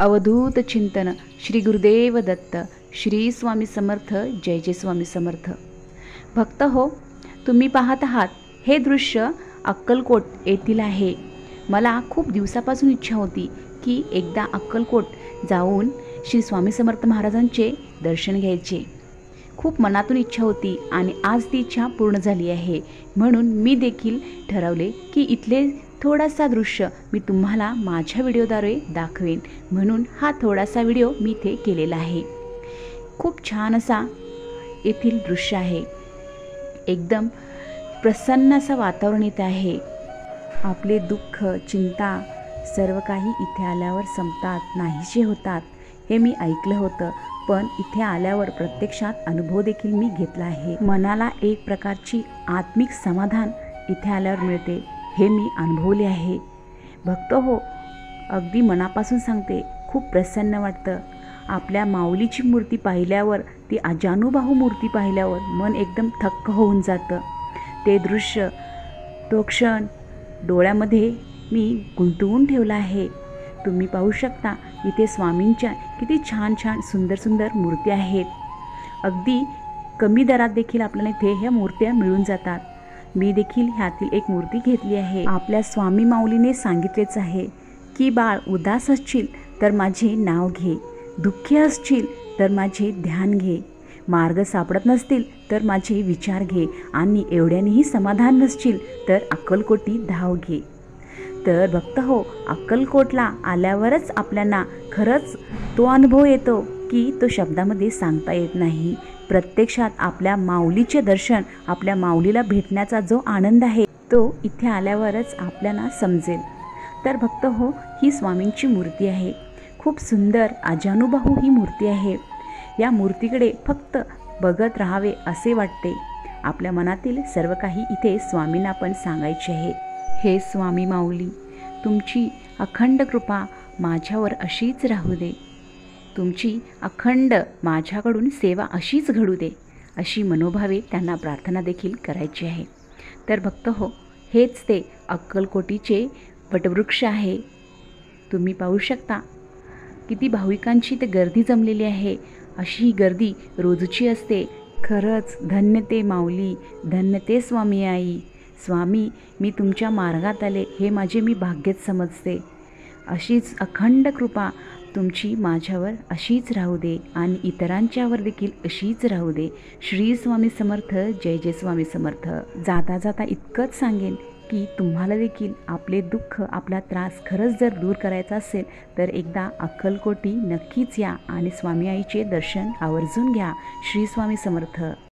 अवधूत चिंतन श्री गुरुदेव दत्त श्री स्वामी समर्थ जय जय स्वामी समर्थ। भक्त हो, तुम्ही पाहत आहात हे दृश्य अक्कलकोट येथील आहे। मला खूप दिवसापासून इच्छा होती की एकदा अक्कलकोट जाऊन श्री स्वामी समर्थ महाराजांचे दर्शन घ्यायचे। खूप मनातून इच्छा होती आणि आज ती इच्छा पूर्ण झाली आहे। म्हणून मी देखील ठरवले की इथले थोडासा दृश्य मी तुम्हाला माझ्या व्हिडिओद्वारे दाखवेन, म्हणून हा थोडासा व्हिडिओ मी इथे केलेला आहे। खूप छान असा येथील दृश्य आहे, एकदम प्रसन्न असं वातावरण इथे आहे। आपले दुःख चिंता सर्व काही इथे आल्यावर संपतात, नाहीसे होतात हे मी ऐकलं होतं, पण इथे आल्यावर प्रत्यक्षात अनुभव देखील मी घेतला आहे। मनाला एक प्रकारची आत्मिक समाधान इथे आल्यावर मिळते हे मी अनुभवले आहे। भक्त हो, अगदी मनापासून सांगते, खूप प्रसन्न वाटतं। आपल्या माऊलीची मूर्ती पाहिल्यावर, ती अजानुबाहू मूर्ती पाहिल्यावर मन एकदम थक्क होऊन जातं। ते दृश्य, तो क्षण डोळ्यामध्ये मी गुंतवून ठेवला आहे। तुम्ही पाहू शकता इथे स्वामींच्या किती छान छान सुंदर सुंदर मूर्ती आहेत। अगदी कमी दरात देखील आपल्याला इथे ह्या मूर्त्या मिळून जातात। मी देखील ह्यातील एक मूर्ती घेतली आहे। आपल्या स्वामी माऊलीने सांगितलेच आहे की बाळ, उदास असशील तर माझे नाव घे, दुःखी असशील तर माझे ध्यान घे, मार्ग सापडत नसतील तर माझे विचार घे, आणि एवढ्यानेही समाधान नसशील तर अक्कलकोटी धाव घे। तर भक्त हो, अक्कलकोटला आल्यावरच आपल्याला खरंच तो अनुभव येतो की तो शब्दामध्ये सांगता येत नाही। प्रत्यक्षात आपल्या माऊलीचे दर्शन, आपल्या माऊलीला भेटण्याचा जो आनंद आहे तो इथे आल्यावरच आपल्याला समजेल। तर भक्त हो, ही स्वामींची मूर्ती आहे, खूप सुंदर अजानुबाहू ही मूर्ती आहे। या मूर्तीकडे फक्त बघत राहावे असे वाटते। आपल्या मनातील सर्व काही इथे स्वामींना पण सांगायचे आहे। हे स्वामी माऊली, तुमची अखंड कृपा माझ्यावर अशीच राहू दे, तुमची अखंड माझ्याकडून सेवा अशीच घडू दे, अशी मनोभावे त्यांना प्रार्थना देखील करायची आहे। तर भक्त हो, हेच ते अक्कलकोटीचे वटवृक्ष आहे। तुम्ही पाहू शकता किती भाविकांची ते गर्दी जमलेली आहे। अशी ही गर्दी रोजची असते। खरंच धन्य ते माऊली, धन्य ते स्वामी आई। स्वामी, मी तुमच्या मार्गात आले हे माझे मी भाग्यच समजते। अशीच अखंड कृपा तुमची माझ्यावर अशीच राहू दे आणि इतरांच्यावर देखील अशीच राहू दे। श्री स्वामी समर्थ जय जय स्वामी समर्थ। जाता जाता इतकंच सांगेन की तुम्हाला देखील आपले दुःख, आपला त्रास खरंच जर दूर करायचा असेल तर एकदा अक्कलकोटी नक्कीच या आणि स्वामी आईचे दर्शन आवर्जून घ्या। श्री स्वामी समर्थ।